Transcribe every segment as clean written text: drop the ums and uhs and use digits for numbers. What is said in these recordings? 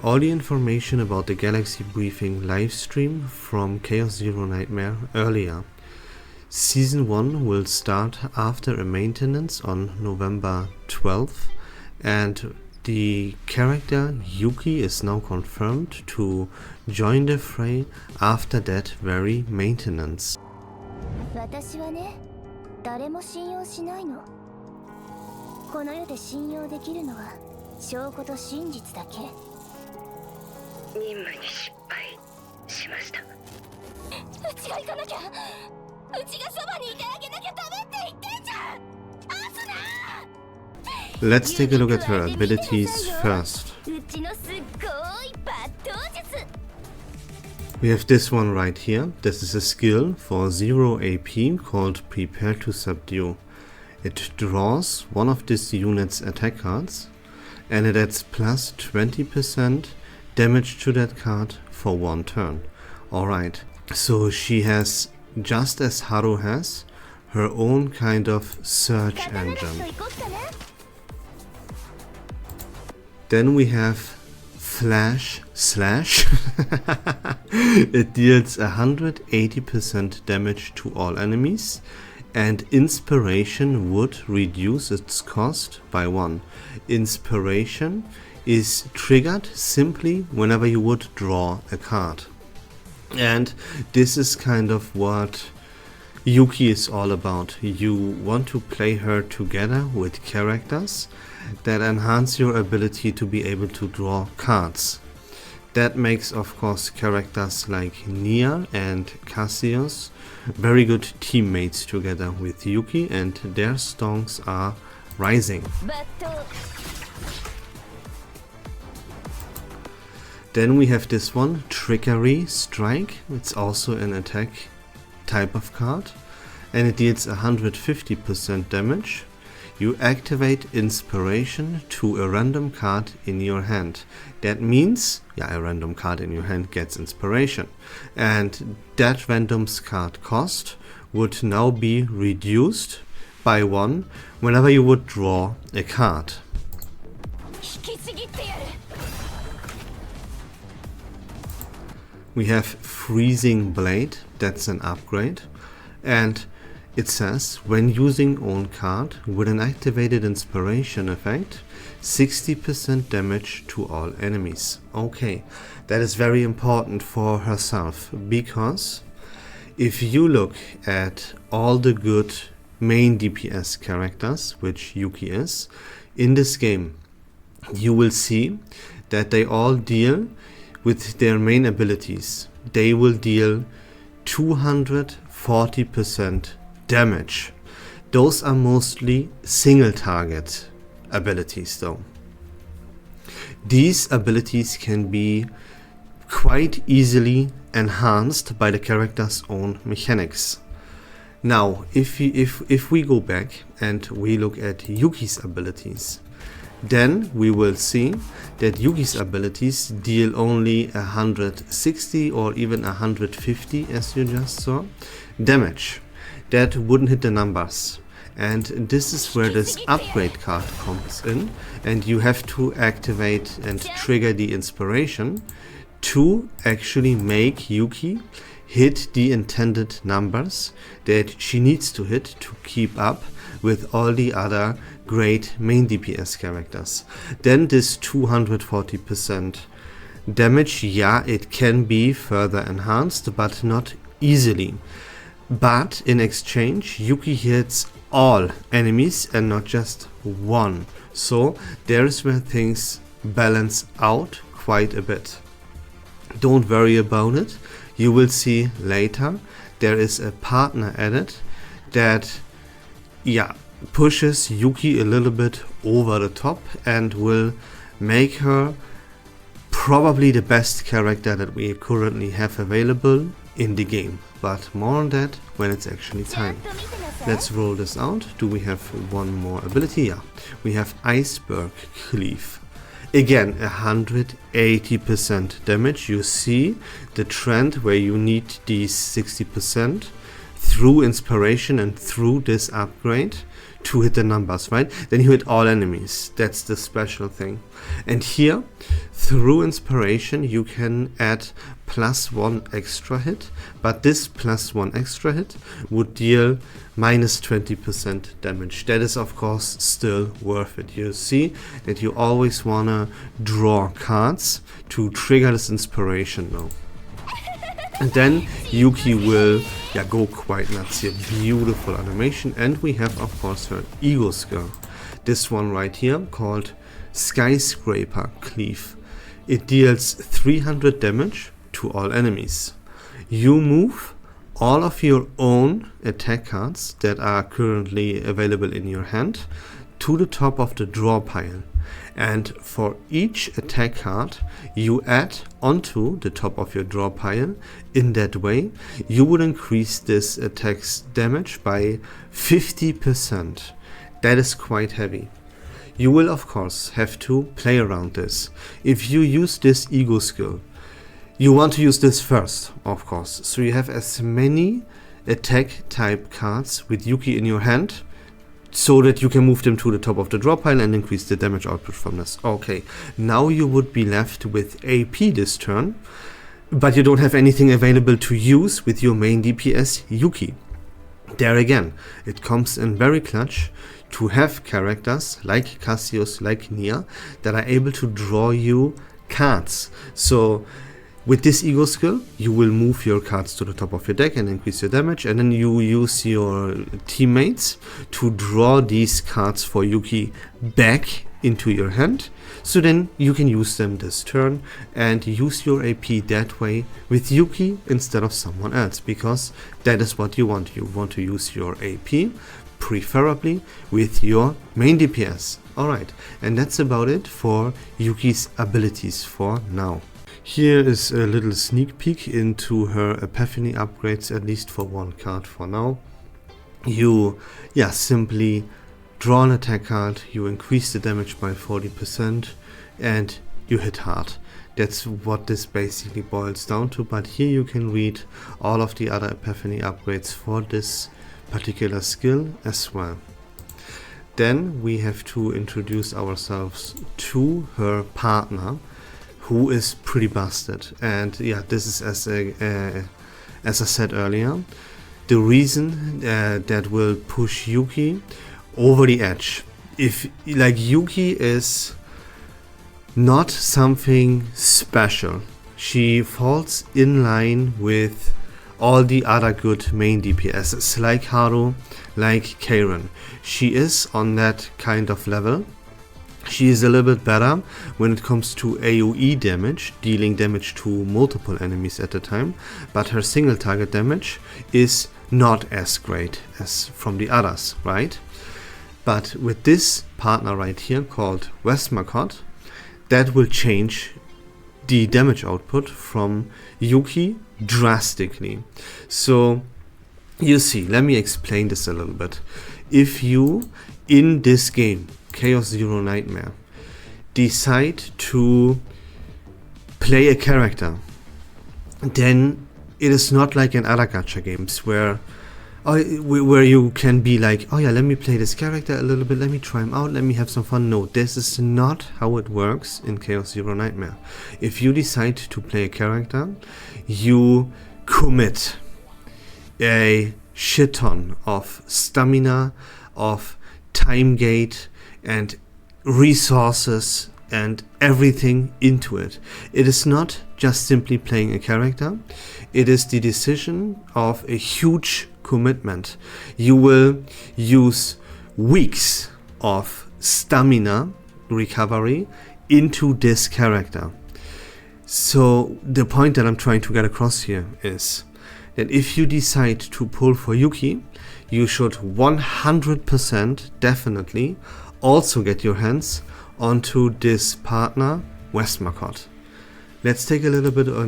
all the information about the Galaxy Briefing live stream from Chaos Zero Nightmare earlier. Season 1 will start after a maintenance on November 12th, and the character Yuki is now confirmed to join the fray after that very maintenance. 私はね、誰も信用しないの。この世で信用できるのは証拠と真実だけ。任務に失敗しました。うちが行かなきゃ。うちがそばにいてあげなきゃダメって言ってんじゃん。アスナー。 Let's take a look at her abilities first. うちのすっごい抜刀術。 We have this one right here. This is a skill for 0 AP called Prepare to Subdue. It draws one of this unit's attack cards and it adds plus 20% damage to that card for one turn. Alright, so she has, just as Haru has, her own kind of search engine. Then we have Flash Slash. It deals 180% damage to all enemies, and Inspiration would reduce its cost by 1. Inspiration is triggered simply whenever you would draw a card. And this is kind of what Yuki is all about. You want to play her together with characters that enhance your ability to be able to draw cards. That makes, of course, characters like Nia and Cassius very good teammates together with Yuki, and their stonks are rising. Then we have this one, Trickery Strike. It's also an attack type of card, and it deals 150% damage. You activate Inspiration to a random card in your hand. That means, a random card in your hand gets Inspiration. And that random card cost would now be reduced by 1 whenever you would draw a card. We have Freezing Blade, that's an upgrade. And it says, when using own card with an activated Inspiration effect, 60% damage to all enemies. Okay, that is very important for herself, because if you look at all the good main DPS characters, which Yuki is, in this game, you will see that they all deal with their main abilities. They will deal 240% damage. Those are mostly single target abilities though. These abilities can be quite easily enhanced by the character's own mechanics. Now, if we go back and we look at Yuki's abilities, then we will see that Yuki's abilities deal only 160 or even 150, as you just saw, damage. That wouldn't hit the numbers, and this is where this upgrade card comes in, and you have to activate and trigger the Inspiration to actually make Yuki hit the intended numbers that she needs to hit to keep up with all the other great main DPS characters. Then this 240% damage, it can be further enhanced, but not easily. But in exchange, Yuki hits all enemies and not just one. So there is where things balance out quite a bit. Don't worry about it. You will see later there is a partner added that pushes Yuki a little bit over the top and will make her probably the best character that we currently have available in the game. But more on that when it's actually time. Let's roll this out. Do we have one more ability? Yeah, we have Iceberg Cleave. Again, 180% damage. You see the trend where you need these 60% through Inspiration and through this upgrade to hit the numbers, right? Then you hit all enemies. That's the special thing. And here, through inspiration, you can add +1 extra hit, but this +1 extra hit would deal -20% damage. That is, of course, still worth it. You see that you always want to draw cards to trigger this inspiration now. And then Yuki will go quite nuts here. Beautiful animation. And we have, of course, her ego skill. This one right here, called Skyscraper Cleave. It deals 300 damage to all enemies. You move all of your own attack cards that are currently available in your hand to the top of the draw pile. And for each attack card you add onto the top of your draw pile, in that way you would increase this attack's damage by 50%. That is quite heavy. You will, of course, have to play around this. If you use this ego skill, you want to use this first, of course. So you have as many attack type cards with Yuki in your hand, so that you can move them to the top of the draw pile and increase the damage output from this. Okay, now you would be left with AP this turn, but you don't have anything available to use with your main DPS Yuki. There again, it comes in very clutch to have characters like Cassius, like Nia, that are able to draw you cards. So with this ego skill, you will move your cards to the top of your deck and increase your damage, and then you use your teammates to draw these cards for Yuki back into your hand, so then you can use them this turn and use your AP that way with Yuki instead of someone else, because that is what you want. You want to use your AP preferably with your main DPS. Alright, and that's about it for Yuki's abilities for now. Here is a little sneak peek into her Epiphany upgrades, at least for one card for now. You simply draw an attack card, you increase the damage by 40%, and you hit hard. That's what this basically boils down to, but here you can read all of the other Epiphany upgrades for this particular skill as well. Then we have to introduce ourselves to her partner, who is pretty busted. And this is as I said earlier, the reason that will push Yuki over the edge. If Yuki is not something special, she falls in line with all the other good main DPSs like Haru, like Karen. She is on that kind of level. She is a little bit better when it comes to AoE damage, dealing damage to multiple enemies at a time, but her single target damage is not as great as from the others, right? But with this partner right here called Westmacott, that will change the damage output from Yuki drastically. So you see, let me explain this a little bit. If you, in this game, Chaos Zero Nightmare, decide to play a character, then it is not like in other gacha games where you can be like, oh yeah, let me play this character a little bit, let me try him out, let me have some fun. No, this is not how it works in Chaos Zero Nightmare. If you decide to play a character, you commit a shit ton of stamina, of time gate and resources and everything into it. It is not just simply playing a character, it is the decision of a huge commitment. You will use weeks of stamina recovery into this character. So the point that I'm trying to get across here is that if you decide to pull for Yuki, you should 100% definitely also get your hands onto this partner Westmacott. Let's take a little bit of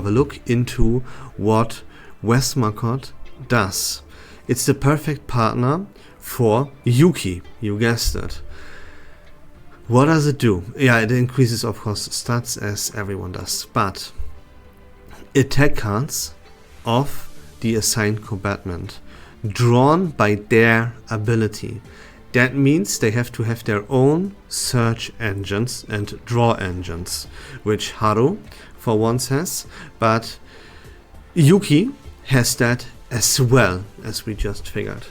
a look into what Westmacott does. It's the perfect partner for Yuki, you guessed it. What does it do? Yeah, it increases, of course, stats as everyone does, but attack cards of the assigned combatant drawn by their ability. That means they have to have their own search engines and draw engines, which Haru for once has, but Yuki has that as well, as we just figured.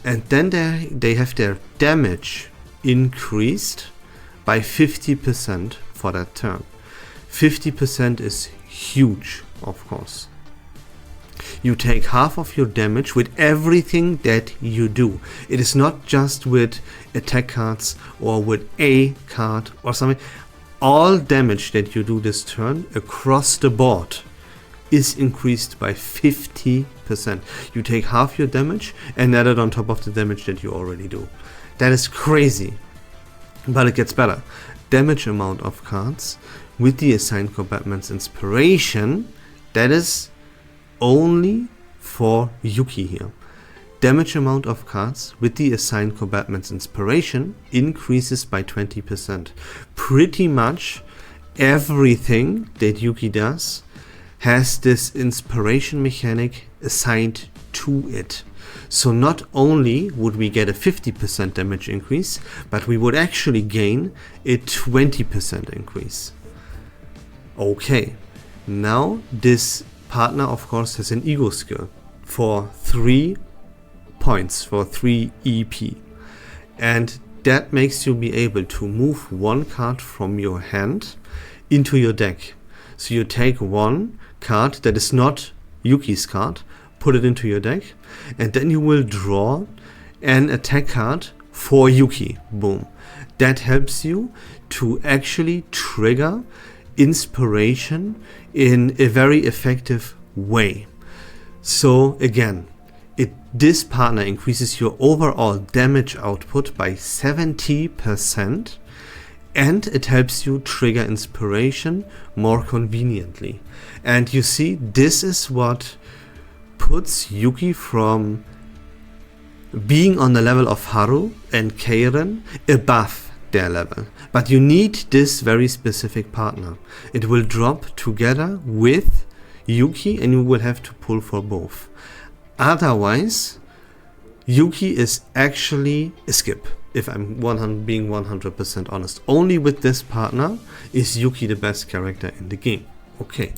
And then they have their damage increased by 50% for that turn. 50% is huge, of course. You take half of your damage with everything that you do. It is not just with attack cards or with a card or something. All damage that you do this turn across the board is increased by 50%. You take half your damage and add it on top of the damage that you already do. That is crazy. But it gets better. Damage amount of cards with the assigned combatant's inspiration, that is only for Yuki here. Damage amount of cards with the assigned combatant's inspiration increases by 20%. Pretty much everything that Yuki does has this inspiration mechanic assigned to it. So not only would we get a 50% damage increase, but we would actually gain a 20% increase. Okay, now this partner of course has an ego skill for 3 points, for 3 EP, and that makes you be able to move one card from your hand into your deck. So you take one card that is not Yuki's card, put it into your deck, and then you will draw an attack card for Yuki. Boom. That helps you to actually trigger inspiration in a very effective way. So again, this partner increases your overall damage output by 70%, and it helps you trigger inspiration more conveniently. And you see, this is what puts Yuki from being on the level of Haru and Keiren above their level. But you need this very specific partner. It will drop together with Yuki and you will have to pull for both. Otherwise, Yuki is actually a skip. If I'm being 100% honest. Only with this partner is Yuki the best character in the game. Okay.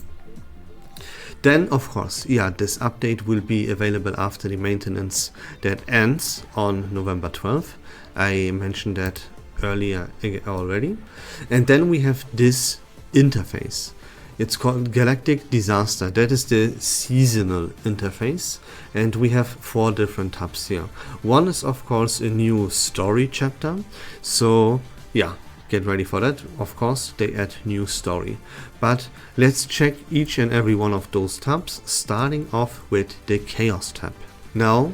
Then, of course, yeah, this update will be available after the maintenance that ends on November 12th. I mentioned that earlier already. And then we have this interface. It's called Galactic Disaster. That is the seasonal interface. And we have 4 different tabs here. One is, of course, a new story chapter. So, yeah, get ready for that. Of course, they add new story. But let's check each and every one of those tabs, starting off with the Chaos tab. Now,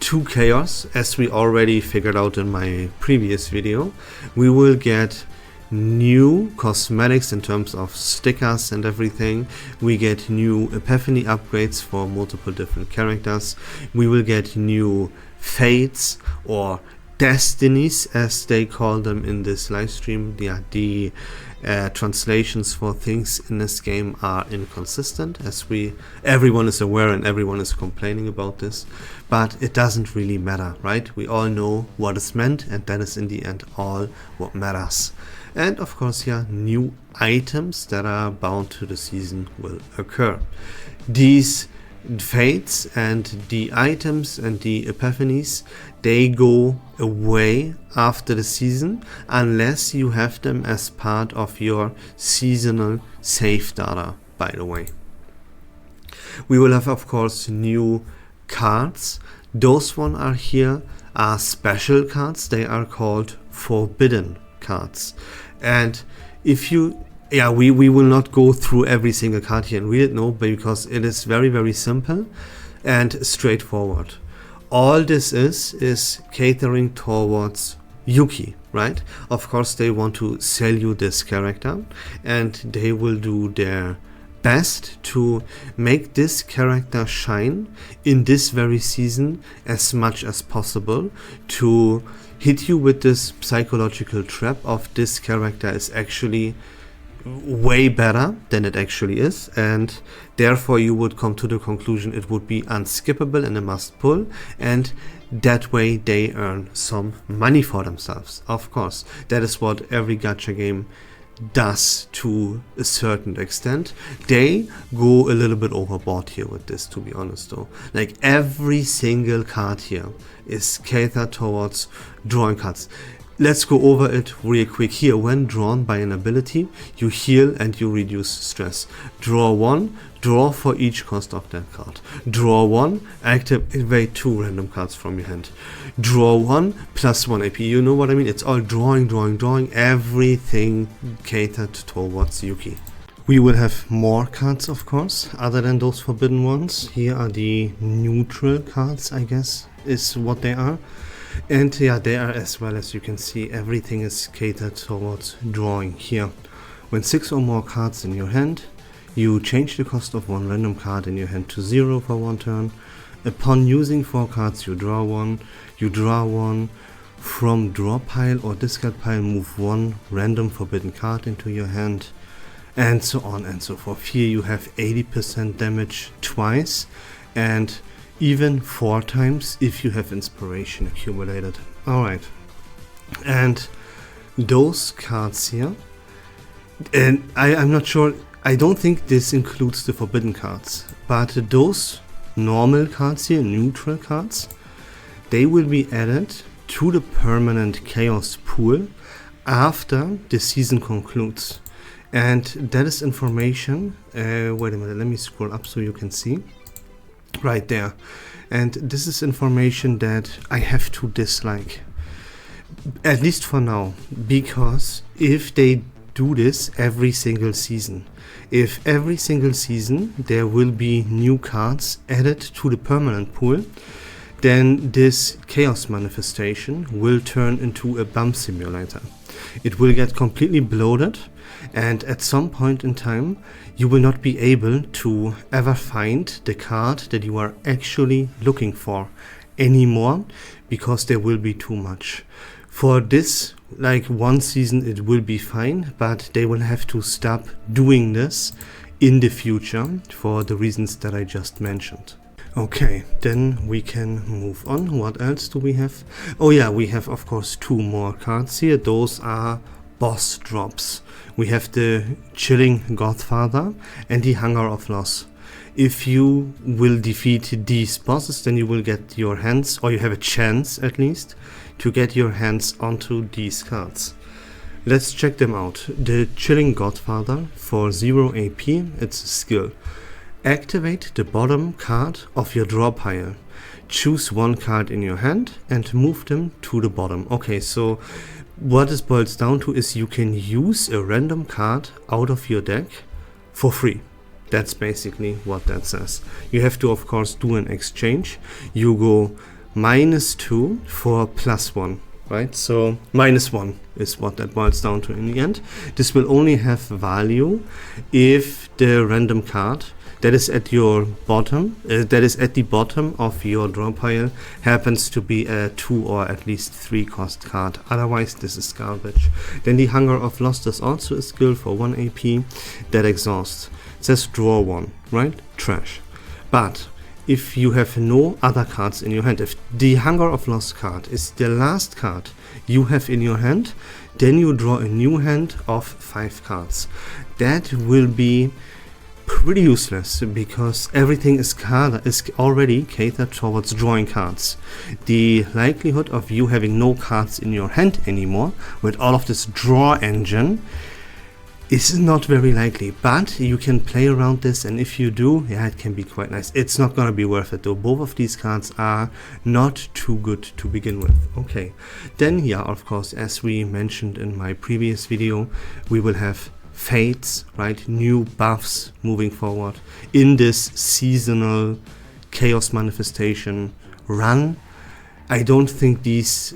to Chaos, as we already figured out in my previous video, we will get new cosmetics in terms of stickers and everything. We get new epiphany upgrades for multiple different characters. We will get new fates or destinies, as they call them in this live stream. Yeah, the translations for things in this game are inconsistent, as everyone is aware and everyone is complaining about this, but it doesn't really matter, right? We all know what is meant, and that is in the end all what matters. And of course, yeah, new items that are bound to the season will occur. These fates and the items and the epiphanies, they go away after the season unless you have them as part of your seasonal save data, by the way. We will have, of course, new cards. Those ones are here are special cards. They are called forbidden cards. And if you we will not go through every single card here and read it, no, because it is very, very simple and straightforward. All this is catering towards Yuki, right? Of course, they want to sell you this character, and they will do their best to make this character shine in this very season as much as possible, to hit you with this psychological trap of this character is actually way better than it actually is, and therefore you would come to the conclusion it would be unskippable and a must pull, and that way they earn some money for themselves. Of course, that is what every gacha game does to a certain extent. They go a little bit overboard here with this, to be honest though. Like every single card here is catered towards drawing cards. Let's go over it real quick here. When drawn by an ability, you heal and you reduce stress. Draw 1, draw for each cost of that card. Draw 1, activate 2 random cards from your hand. Draw 1, plus 1 AP. You know what I mean? It's all drawing, everything catered towards Yuki. We will have more cards, of course, other than those forbidden ones. Here are the neutral cards, I guess, is what they are. And yeah, there as well, as you can see, everything is catered towards drawing here. When 6 or more cards in your hand, you change the cost of 1 random card in your hand to 0 for 1 turn. Upon using 4 cards, you draw 1. You draw 1. From draw pile or discard pile, move 1 random forbidden card into your hand. And so on and so forth. Here you have 80% damage twice, and even 4 times if you have inspiration accumulated. Alright, and those cards here, and I'm not sure, I don't think this includes the forbidden cards, but those normal cards here, neutral cards, they will be added to the permanent chaos pool after the season concludes. And that is information, wait a minute, let me scroll up so you can see. Right there. And this is information that I have to dislike, at least for now, because if they do this every single season, if every single season there will be new cards added to the permanent pool, then this chaos manifestation will turn into a bump simulator. It will get completely bloated, and at some point in time you will not be able to ever find the card that you are actually looking for anymore, because there will be too much. For this, like, 1 season it will be fine, but they will have to stop doing this in the future for the reasons that I just mentioned. Okay, then we can move on. What else do we have? Oh yeah, we have of course 2 more cards here. Those are boss drops. We have the Chilling Godfather and the Hunger of Loss. If you will defeat these bosses, then you will get your hands, or you have a chance at least, to get your hands onto these cards. Let's check them out. The Chilling Godfather, for 0 AP, it's a skill. Activate the bottom card of your draw pile. Choose 1 card in your hand and move them to the bottom. Okay, so what this boils down to is you can use a random card out of your deck for free. That's basically what that says. You have to, of course, do an exchange. You go -2 for +1, right? So -1 is what that boils down to in the end. This will only have value if the random card that is at your bottom, that is at the bottom of your draw pile, happens to be a 2 or at least 3 cost card. Otherwise, this is garbage. Then the Hunger of Loss is also a skill for 1 AP that exhausts. It says draw 1, right? Trash. But if you have no other cards in your hand, if the Hunger of Loss card is the last card you have in your hand, then you draw a new hand of 5 cards. That will be pretty useless, because everything is already catered towards drawing cards. The likelihood of you having no cards in your hand anymore with all of this draw engine is not very likely, but you can play around this, and if you do, yeah, it can be quite nice. It's not gonna be worth it though. Both of these cards are not too good to begin with. Okay, then yeah, of course, as we mentioned in my previous video, we will have fates, right? New buffs moving forward in this seasonal chaos manifestation run. I don't think these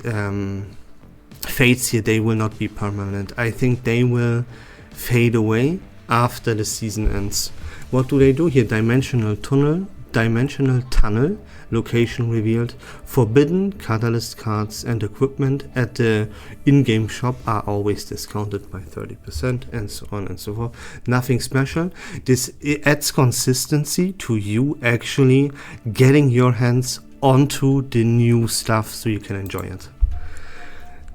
fates here, they will not be permanent. I think they will fade away after the season ends. What do they do here? Dimensional Tunnel dimensional tunnel, location revealed, forbidden catalyst cards and equipment at the in-game shop are always discounted by 30%, and so on and so forth. Nothing special. This adds consistency to you actually getting your hands onto the new stuff so you can enjoy it.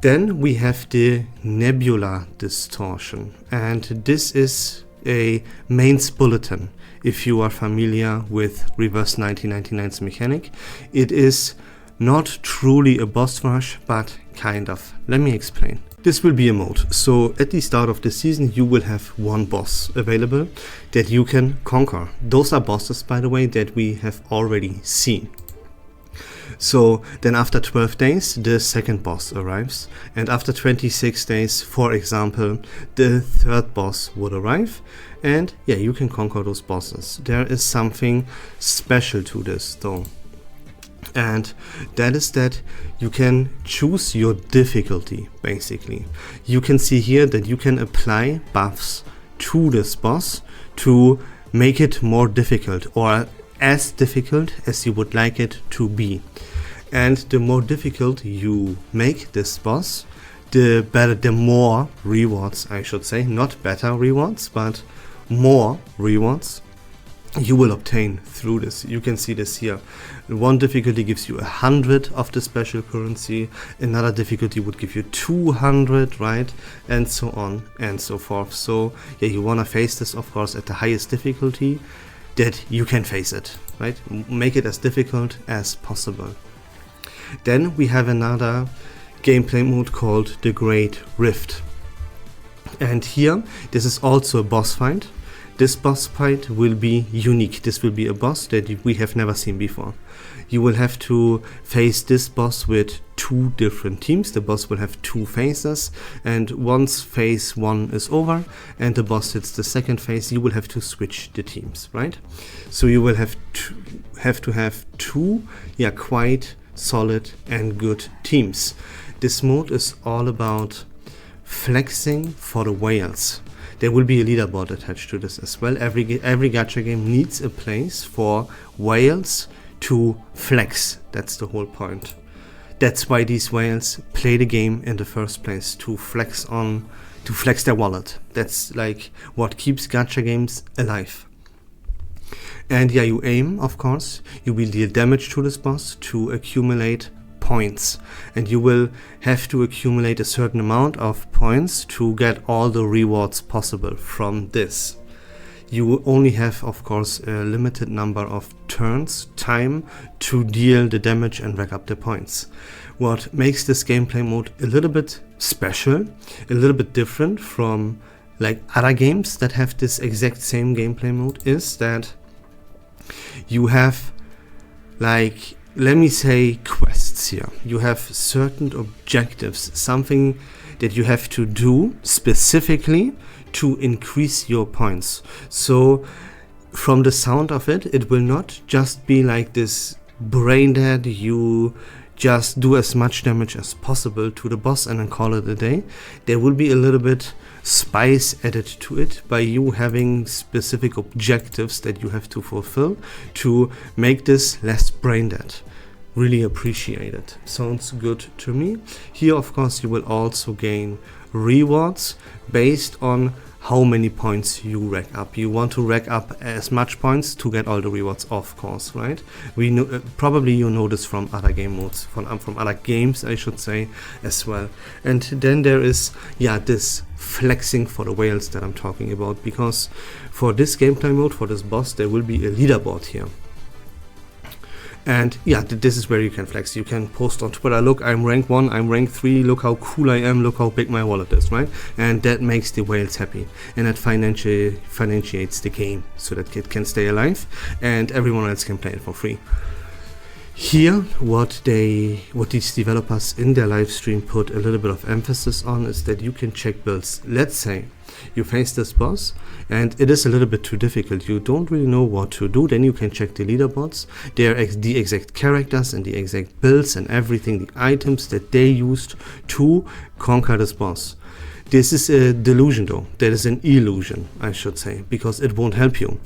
Then we have the nebula distortion, and this is a mains bulletin. If you are familiar with Reverse 1999's mechanic, it is not truly a boss rush, but kind of. Let me explain. This will be a mode. So at the start of the season, you will have one boss available that you can conquer. Those are bosses, by the way, that we have already seen. So then after 12 days, the second boss arrives, and after 26 days, for example, the third boss would arrive, and yeah, you can conquer those bosses. There is something special to this though, and that is that you can choose your difficulty. Basically, you can see here that you can apply buffs to this boss to make it more difficult, or as difficult as you would like it to be. And the more difficult you make this boss, the better, the more rewards, I should say, not better rewards, but more rewards you will obtain through this. You can see this here. One difficulty gives you 100 of the special currency, another difficulty would give you 200, right? And so on and so forth. So yeah, you want to face this, of course, at the highest difficulty that you can face it, right? Make it as difficult as possible. Then we have another gameplay mode called the Great Rift. And here, this is also a boss fight. This boss fight will be unique. This will be a boss that we have never seen before. You will have to face this boss with two different teams. The boss will have two phases, and once phase 1 is over and the boss hits the second phase, you will have to switch the teams, right? So you will have to have two quite solid and good teams. This mode is all about flexing for the whales. There will be a leaderboard attached to this as well. Every gacha game needs a place for whales to flex. That's the whole point. That's why these whales play the game in the first place, to flex their wallet. That's like what keeps gacha games alive. And yeah, you aim, of course. You will deal damage to this boss to accumulate points, and you will have to accumulate a certain amount of points to get all the rewards possible from this. You will only have, of course, a limited number of turns, time, to deal the damage and rack up the points. What makes this gameplay mode a little bit special, a little bit different from like other games that have this exact same gameplay mode, is that you have, like, let me say, quests here. You have certain objectives, something that you have to do specifically to increase your points. So from the sound of it, it will not just be like this brain dead, you just do as much damage as possible to the boss and then call it a day. There will be a little bit spice added to it by you having specific objectives that you have to fulfill to make this less brain dead. Really appreciate it. Sounds good to me. Here, of course, you will also gain rewards based on how many points you rack up. You want to rack up as much points to get all the rewards, of course, right? We know, probably you know this from other game modes, from other games, I should say, as well. And then there is, this flexing for the whales that I'm talking about, because for this gameplay mode, for this boss, there will be a leaderboard here. And this is where you can flex. You can post on Twitter, look, I'm rank 1, I'm rank 3, look how cool I am, look how big my wallet is, right? And that makes the whales happy. And that financiates the game so that it can stay alive and everyone else can play it for free. Here, what these developers in their live stream put a little bit of emphasis on is that you can check builds. Let's say you face this boss and it is a little bit too difficult, you don't really know what to do, then you can check the leaderboards. There are the exact characters and the exact builds and everything, the items that they used to conquer this boss. This is a delusion though, that is an illusion, I should say, because it won't help you.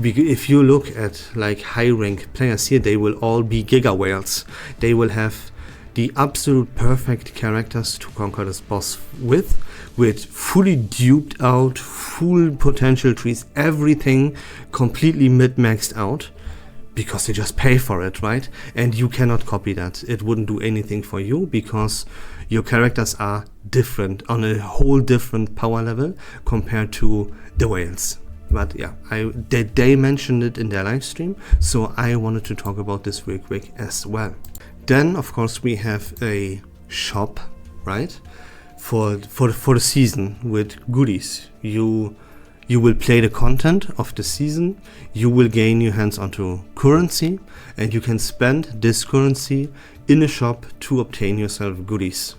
If you look at like high rank players here, they will all be giga whales. They will have the absolute perfect characters to conquer this boss with fully duped out, full potential trees, everything completely mid-maxed out, because they just pay for it, right? And you cannot copy that. It wouldn't do anything for you, because your characters are different, on a whole different power level compared to the whales. But yeah, they mentioned it in their live stream, so I wanted to talk about this real quick as well. Then of course we have a shop, right, for the season with goodies. You will play the content of the season, you will gain your hands onto currency, and you can spend this currency in a shop to obtain yourself goodies.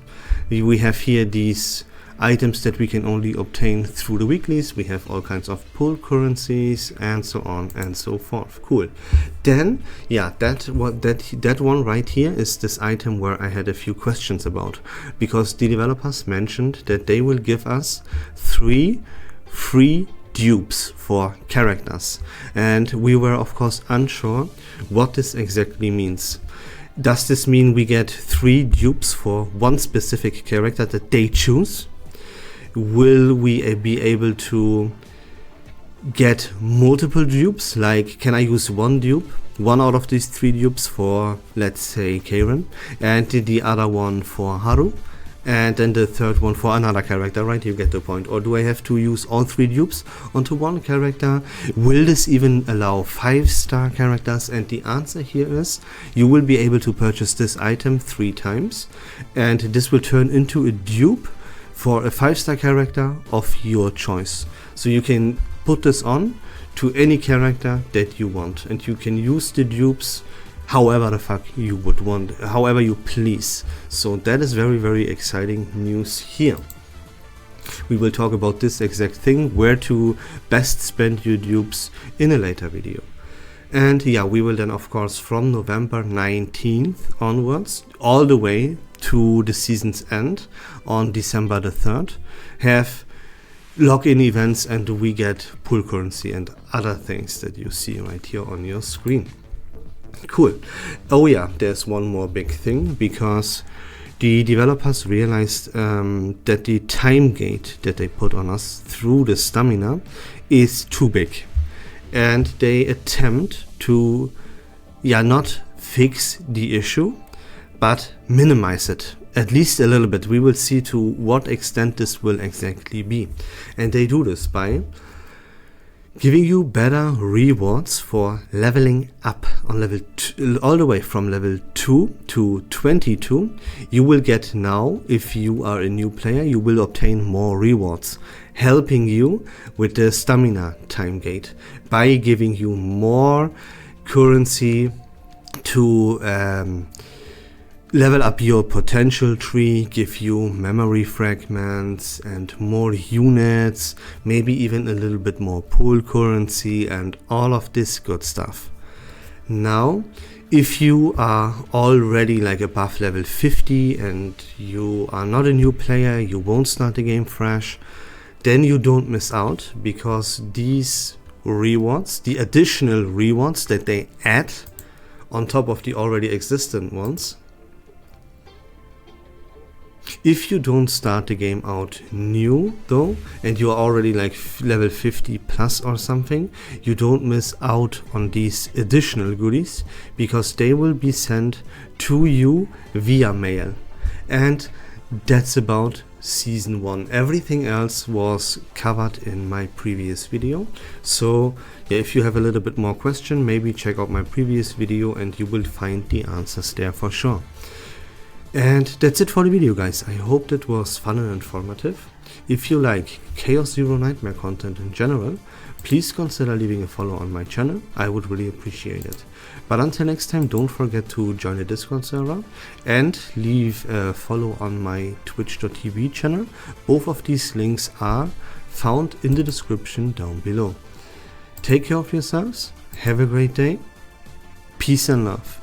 We have here these items that we can only obtain through the weeklies. We have all kinds of pull currencies and so on and so forth. Cool. Then yeah, that one right here is this item where I had a few questions about, because the developers mentioned that they will give us 3 free dupes for characters, and we were of course unsure what this exactly means. Does this mean we get 3 dupes for one specific character that they choose? Will we be able to get multiple dupes? Like, can I use one dupe, one out of these 3 dupes for, let's say, Karen, and the other one for Haru, and then the third one for another character, right? You get the point. Or do I have to use all 3 dupes onto one character? Will this even allow 5-star characters? And the answer here is, you will be able to purchase this item 3 times, and this will turn into a dupe for a 5-star character of your choice. So you can put this on to any character that you want, and you can use the dupes however the fuck you would want, however you please. So that is very, very exciting news here. We will talk about this exact thing, where to best spend your dupes, in a later video. And yeah, we will then of course from November 19th onwards, all the way to the season's end on December the 3rd, have login events, and we get pool currency and other things that you see right here on your screen. Cool. Oh yeah, there's one more big thing, because the developers realized that the time gate that they put on us through the stamina is too big, and they attempt to not fix the issue, but minimize it at least a little bit. We will see to what extent this will exactly be, and they do this by giving you better rewards for leveling up on level 2, all the way from level 2 to 22. You will get now, if you are a new player, you will obtain more rewards, helping you with the stamina time gate by giving you more currency to level up your potential tree, give you memory fragments and more units, maybe even a little bit more pool currency and all of this good stuff. Now, if you are already like above level 50 and you are not a new player, you won't start the game fresh, then you don't miss out, because these rewards, the additional rewards that they add on top of the already existent ones, if you don't start the game out new though, and you are already like level 50 plus or something, you don't miss out on these additional goodies, because they will be sent to you via mail. And that's about season 1. Everything else was covered in my previous video. So yeah, if you have a little bit more question, maybe check out my previous video and you will find the answers there for sure. And that's it for the video, guys. I hope that was fun and informative. If you like Chaos Zero Nightmare content in general, please consider leaving a follow on my channel. I would really appreciate it. But until next time, don't forget to join the Discord server and leave a follow on my twitch.tv channel. Both of these links are found in the description down below. Take care of yourselves. Have a great day. Peace and love.